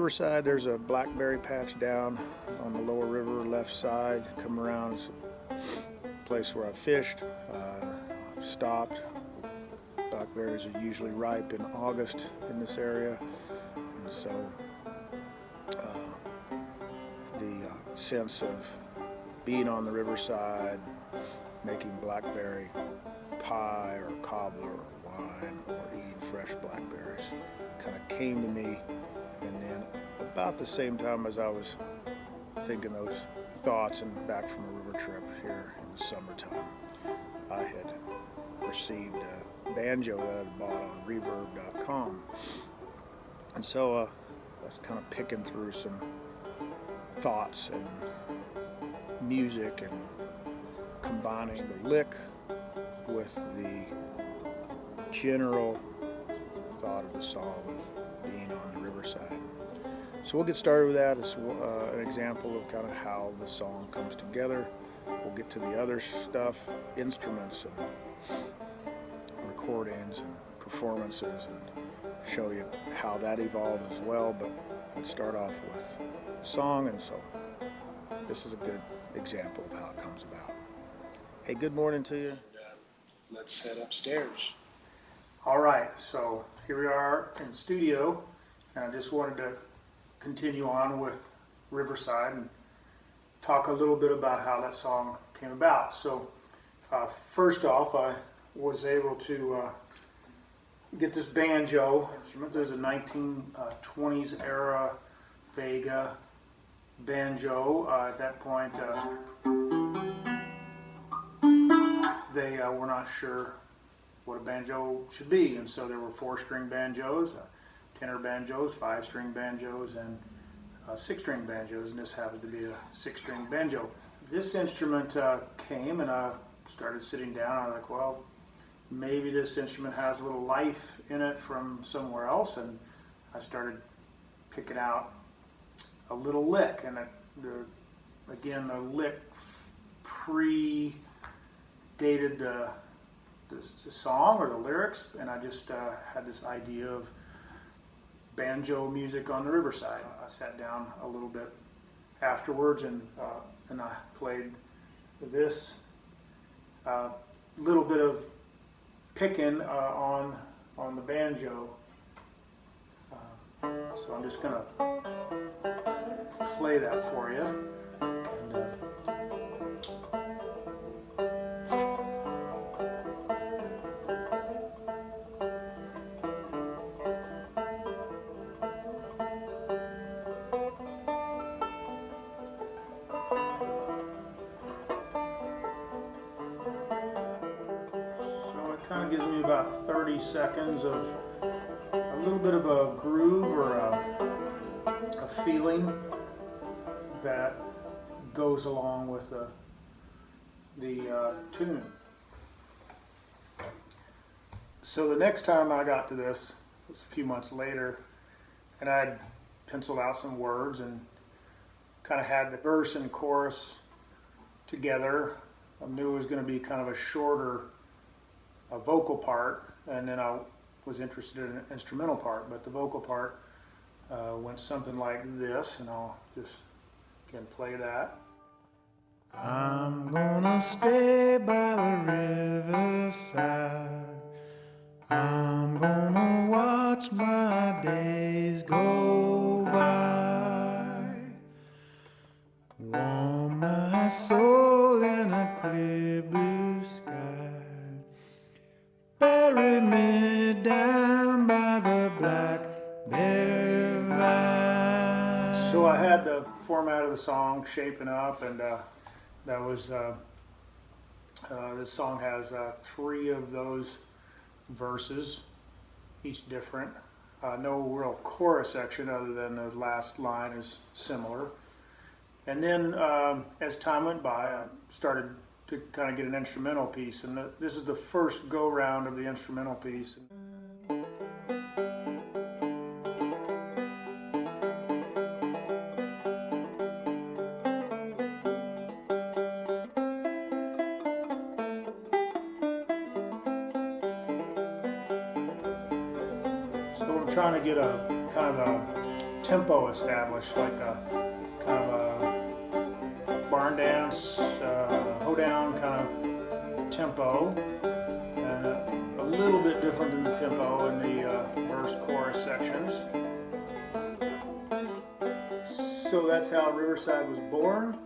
Riverside, there's a blackberry patch down on the lower river left side. Come around, it's a place where I fished. I've stopped. Blackberries are usually ripe in August in this area, and so the sense of being on the riverside, making blackberry pie or cobbler or wine or eating fresh blackberries kind of came to me. And then about the same time as I was thinking those thoughts and back from a river trip here in the summertime, I had received a banjo that I had bought on reverb.com. And so I was kind of picking through some thoughts and music and combining the lick with the general thought of the song of being on the riverside. So we'll get started with that as an example of kind of how the song comes together. We'll get to the other stuff, instruments and recordings and performances, and show you how that evolves as well. But let's start off with the song, and so this is a good example of how it comes about. Hey, good morning to you. Let's head upstairs. All right, so here we are in the studio, and I just wanted to continue on with Riverside and talk a little bit about how that song came about. So first off, I was able to get this banjo instrument. There's a 1920s era Vega banjo. At that point, they were not sure what a banjo should be, and so there were 4-string banjos, tenor banjos, 5-string banjos, and 6-string banjos, and this happened to be a 6-string banjo. This instrument came, and I started sitting down. I was like, well, maybe this instrument has a little life in it from somewhere else, and I started picking out a little lick, and again, the lick predated the song or the lyrics, and I just had this idea of banjo music on the riverside. I sat down a little bit afterwards, and I played this little bit of picking on the banjo. So I'm just gonna play that for you. Kind of gives me about 30 seconds of a little bit of a groove or a feeling that goes along with the tune. So the next time I got to this was a few months later, and I had penciled out some words and kind of had the verse and chorus together. I knew it was going to be kind of a shorter vocal part, and then I was interested in an instrumental part, but the vocal part went something like this, and I'll just again play that. I'm gonna stay by the riverside. I'm gonna watch my days go by. Warm my soul in a clear blue sky. Bury me down by the blackberry vine. So I had the format of the song shaping up, and that was this song has 3 of those verses, each different. No real chorus section other than the last line is similar. And then as time went by, I started to kind of get an instrumental piece, and this is the first go-round of the instrumental piece. So I'm trying to get a kind of a tempo established, like a kind of a barn dance, hoedown kind of tempo, and a little bit different than the tempo in the verse chorus sections. So that's how Riverside was born.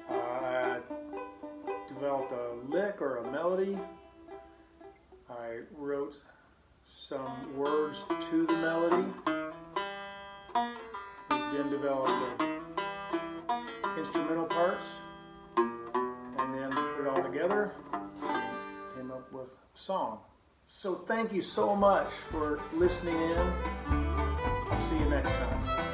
I developed a lick or a melody. I wrote some words to the melody. We then developed the instrumental parts, and then put it all together and came up with a song. So thank you so much for listening in. I'll see you next time.